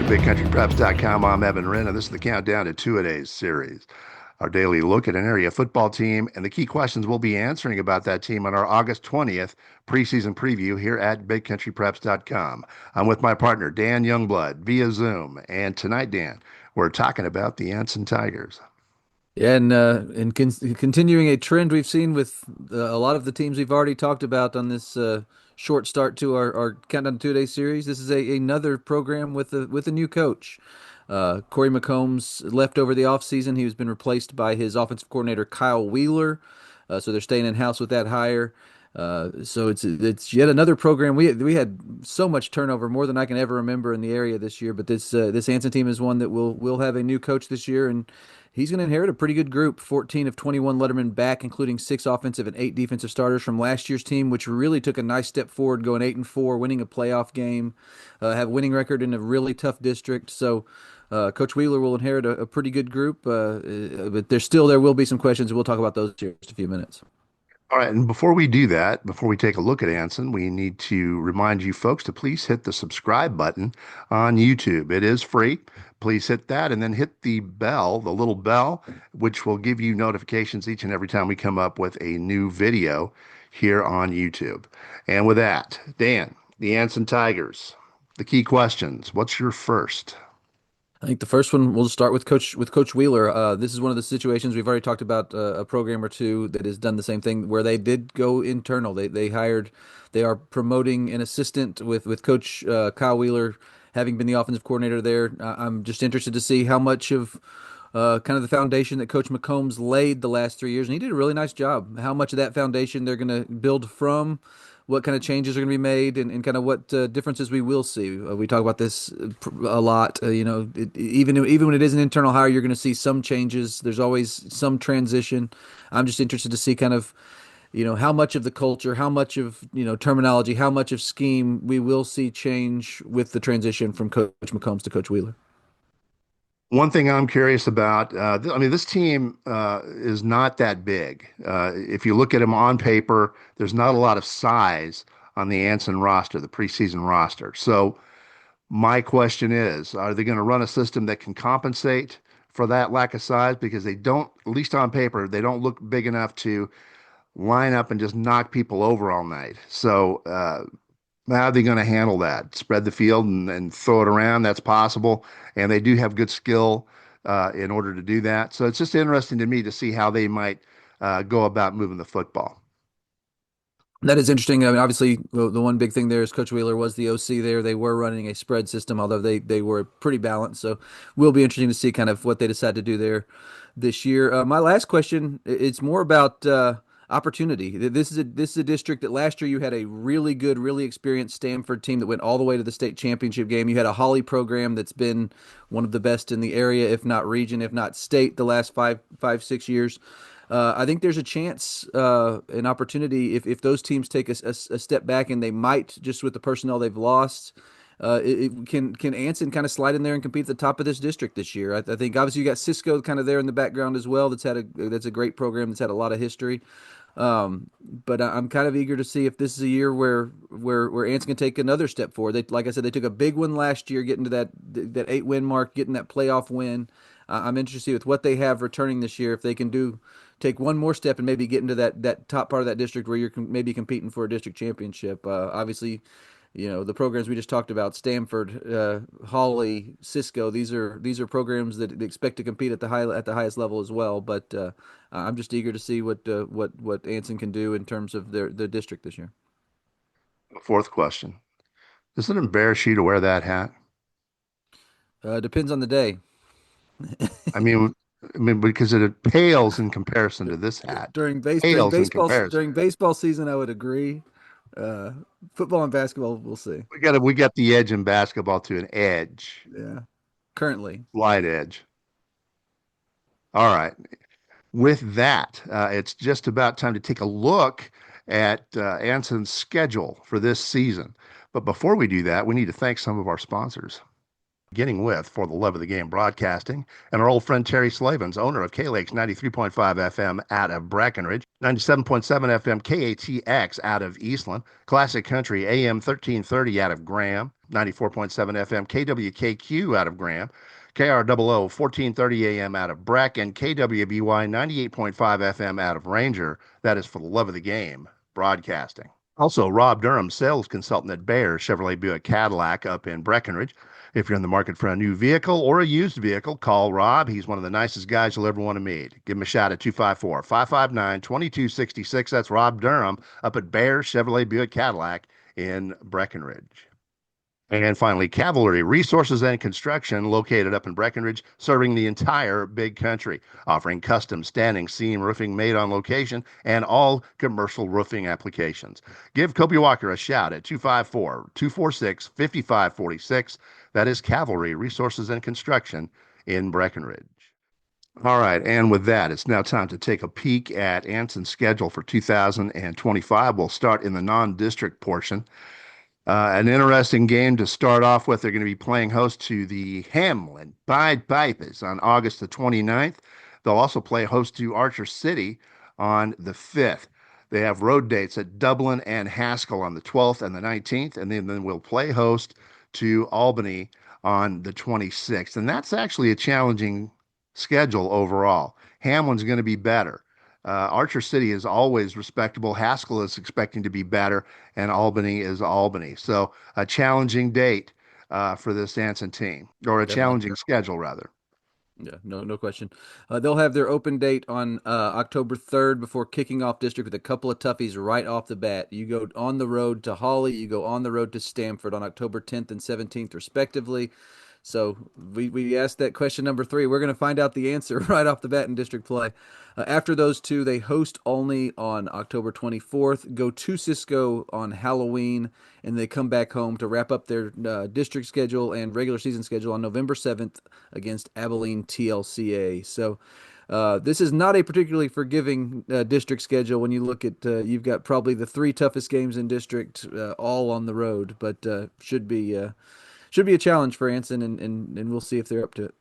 BigCountryPreps.com. I'm Evan Wren, and this is the countdown to two-a-days series. Our daily look at an area football team and the key questions we'll be answering about that team on our August 20th preseason preview here at BigCountryPreps.com. I'm with my partner, Dan Youngblood, via Zoom. And tonight, Dan, we're talking about the Anson Tigers. Yeah, and continuing a trend we've seen with a lot of the teams we've already talked about on this short start to our Countdown to 2 Day series. This is another program with a new coach. Corey McCombs left over the offseason. He was been replaced by his offensive coordinator Kyle Wheeler. So they're staying in house with that hire. So it's yet another program. We had so much turnover, more than I can ever remember in the area this year. But this Anson team is one that will have a new coach this year, and he's going to inherit a pretty good group. 14 of 21 lettermen back, including 6 offensive and 8 defensive starters from last year's team, which really took a nice step forward, going 8-4, winning a playoff game, have a winning record in a really tough district. So. Coach Wheeler will inherit a pretty good group, but there will be some questions. We'll talk about those here in just a few minutes. All right, and before we do that, before we take a look at Anson, we need to remind you folks to please hit the subscribe button on YouTube. It is free. Please hit that and then hit the bell, the little bell, which will give you notifications each and every time we come up with a new video here on YouTube. And with that, Dan, the Anson Tigers, the key questions. What's your first? I think the first one we'll start with Coach Wheeler. This is one of the situations we've already talked about a program or two that has done the same thing where they did go internal. They are promoting an assistant with Coach Kyle Wheeler having been the offensive coordinator there. I'm just interested to see how much of kind of the foundation that Coach McCombs laid the last 3 years, and he did a really nice job. How much of that foundation they're going to build from, what kind of changes are going to be made, and kind of what differences we will see. We talk about this a lot. Even when it is an internal hire, you're going to see some changes. There's always some transition. I'm just interested to see kind of how much of the culture, how much of terminology, how much of scheme we will see change with the transition from Coach McCombs to Coach Wheeler. One thing I'm curious about, this team is not that big. If you look at them on paper, there's not a lot of size on the Anson roster, the preseason roster. So my question is, are they going to run a system that can compensate for that lack of size? Because they don't, at least on paper, they don't look big enough to line up and just knock people over all night. So how are they going to handle that? Spread the field and throw it around? That's possible. And they do have good skill in order to do that. So it's just interesting to me to see how they might go about moving the football. That is interesting. I mean, obviously, the one big thing there is Coach Wheeler was the OC there. They were running a spread system, although they were pretty balanced. So, will be interesting to see kind of what they decide to do there this year. My last question, it's more about opportunity. This is a district that last year you had a really good, really experienced Stanford team that went all the way to the state championship game. You had a Holly program that's been one of the best in the area, if not region, if not state, the last 6 years. I think there's a chance, an opportunity if those teams take a step back, and they might, just with the personnel they've lost. Can Anson kind of slide in there and compete at the top of this district this year? I think obviously you got Cisco kind of there in the background as well. That's a great program that's had a lot of history. But I'm kind of eager to see if this is a year where Anson can take another step forward. Like I said, they took a big one last year, getting to that 8-win mark, getting that playoff win. I'm interested to see with what they have returning this year if they can take one more step and maybe get into that top part of that district where you're maybe competing for a district championship. Obviously, the programs we just talked about, Stanford, Hawley, Cisco, these are programs that expect to compete at the highest level as well. But I'm just eager to see what Anson can do in terms of their district this year. Fourth question. Does it embarrass you to wear that hat? Depends on the day. I mean, because it pales in comparison to this hat. Pales in comparison. During baseball season, I would agree. Uh, Football and basketball, we'll see. We got the edge in basketball to an edge, Yeah, currently. wide edge. All right. With that, it's just about time to take a look at Anson's schedule for this season. But before we do that, we need to thank some of our sponsors. Beginning with For the Love of the Game Broadcasting and our old friend Terry Slavens, owner of K-Lakes 93.5 FM out of Brackenridge, 97.7 FM KATX out of Eastland, Classic Country AM 1330 out of Graham, 94.7 FM, KWKQ out of Graham, KROO 1430 AM out of Breck, and KWBY 98.5 FM out of Ranger. That is for the love of the game broadcasting. Also, Rob Durham, sales consultant at Bear Chevrolet Buick Cadillac up in Breckenridge. If you're in the market for a new vehicle or a used vehicle, call Rob. He's one of the nicest guys you'll ever want to meet. Give him a shout at 254 559 2266. That's Rob Durham up at Bear Chevrolet Buick Cadillac in Breckenridge. And finally, Cavalry Resources and Construction, located up in Breckenridge, serving the entire big country, offering custom standing seam roofing made on location and all commercial roofing applications. Give Kobe Walker a shout at 254 246 5546. That is Cavalry Resources and Construction in Breckenridge. All right, and with that, it's now time to take a peek at Anson's schedule for 2025. We'll start in the non-district portion. An interesting game to start off with. They're going to be playing host to the Hamlin Pied Pipers on August the 29th. They'll also play host to Archer City on the 5th. They have road dates at Dublin and Haskell on the 12th and the 19th, and then we'll play host to Albany on the 26th. And that's actually a challenging schedule overall. Hamlin's going to be better. Archer City is always respectable. Haskell is expecting to be better, and Albany is Albany. So a challenging date for this Anson team, or a Definitely. challenging schedule, rather. Yeah, no question. They'll have their open date on October 3rd before kicking off district with a couple of toughies right off the bat. You go on the road to Holly, you go on the road to Stamford on October 10th and 17th, respectively. So we asked that question number three. We're going to find out the answer right off the bat in district play. After those two, they host only on October 24th, go to Cisco on Halloween, and they come back home to wrap up their district schedule and regular season schedule on November 7th against Abilene TLCA. So this is not a particularly forgiving district schedule when you look at you've got probably the three toughest games in district all on the road, but should be a challenge for Anson, and we'll see if they're up to it.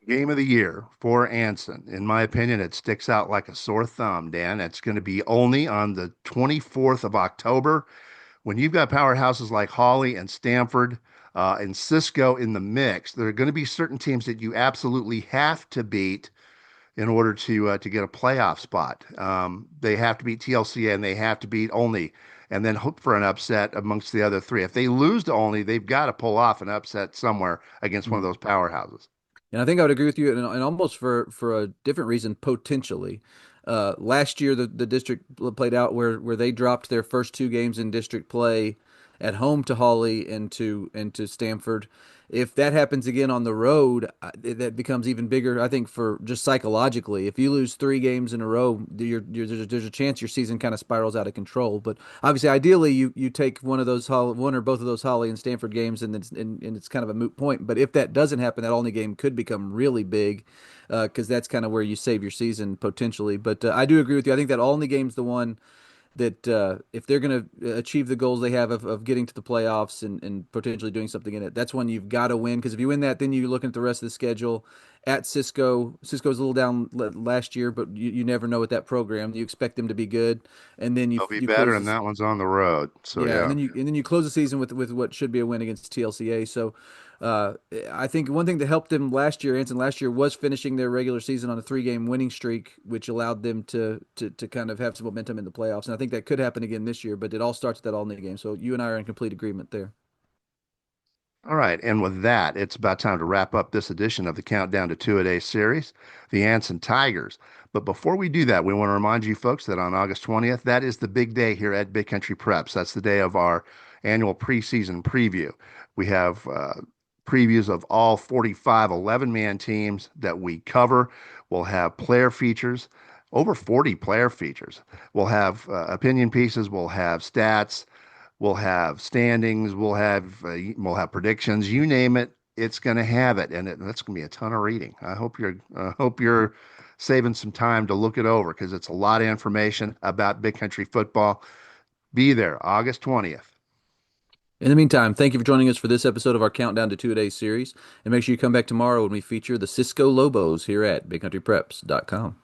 Game of the year for Anson. In my opinion, it sticks out like a sore thumb, Dan. It's going to be only on the 24th of October. When you've got powerhouses like Holly and Stanford and Cisco in the mix, there are going to be certain teams that you absolutely have to beat in order to get a playoff spot. They have to beat TLCA and they have to beat Olney, and then hope for an upset amongst the other three. If they lose to Olney, they've got to pull off an upset somewhere against one of those powerhouses. And I think I would agree with you, and almost for a different reason, potentially. Last year, the district played out where they dropped their first two games in district play at home to Hawley and to Stanford. If that happens again on the road, that becomes even bigger. I think for just psychologically, if you lose three games in a row, there's a chance your season kind of spirals out of control. But obviously, ideally, you take one or both of those Holly and Stanford games, and it's kind of a moot point. But if that doesn't happen, that only game could become really big, because that's kind of where you save your season potentially. But I do agree with you. I think that only game's the one that if they're going to achieve the goals they have of getting to the playoffs and potentially doing something in it, that's one you've got to win. Because if you win that, then you look at the rest of the schedule at Cisco. Cisco's a little down last year, but you never know with that program. You expect them to be good, and then They'll be you better, close and this. that one's on the road. So Yeah, and yeah. then you close the season with what should be a win against TLCA. So uh, I think one thing that helped them last year, Anson last year, was finishing their regular season on a three-game winning streak, which allowed them to kind of have some momentum in the playoffs. And I think that could happen again this year, but it all starts with that all-night game. So you and I are in complete agreement there. All right, and with that, it's about time to wrap up this edition of the Countdown to Two-A-Day series, the Anson Tigers. But before we do that, we want to remind you folks that on August 20th, that is the big day here at Big Country Preps. That's the day of our annual preseason preview. We have previews of all 45 11-man teams that we cover. We'll have player features, over 40 player features. We'll have opinion pieces, we'll have stats, we'll have standings. We'll have predictions. You name it, it's going to have it, and that's going to be a ton of reading. I hope you're saving some time to look it over because it's a lot of information about big country football. Be there August 20th. In the meantime, thank you for joining us for this episode of our Countdown to Two-A-Day series. And make sure you come back tomorrow when we feature the Cisco Lobos here at BigCountryPreps.com.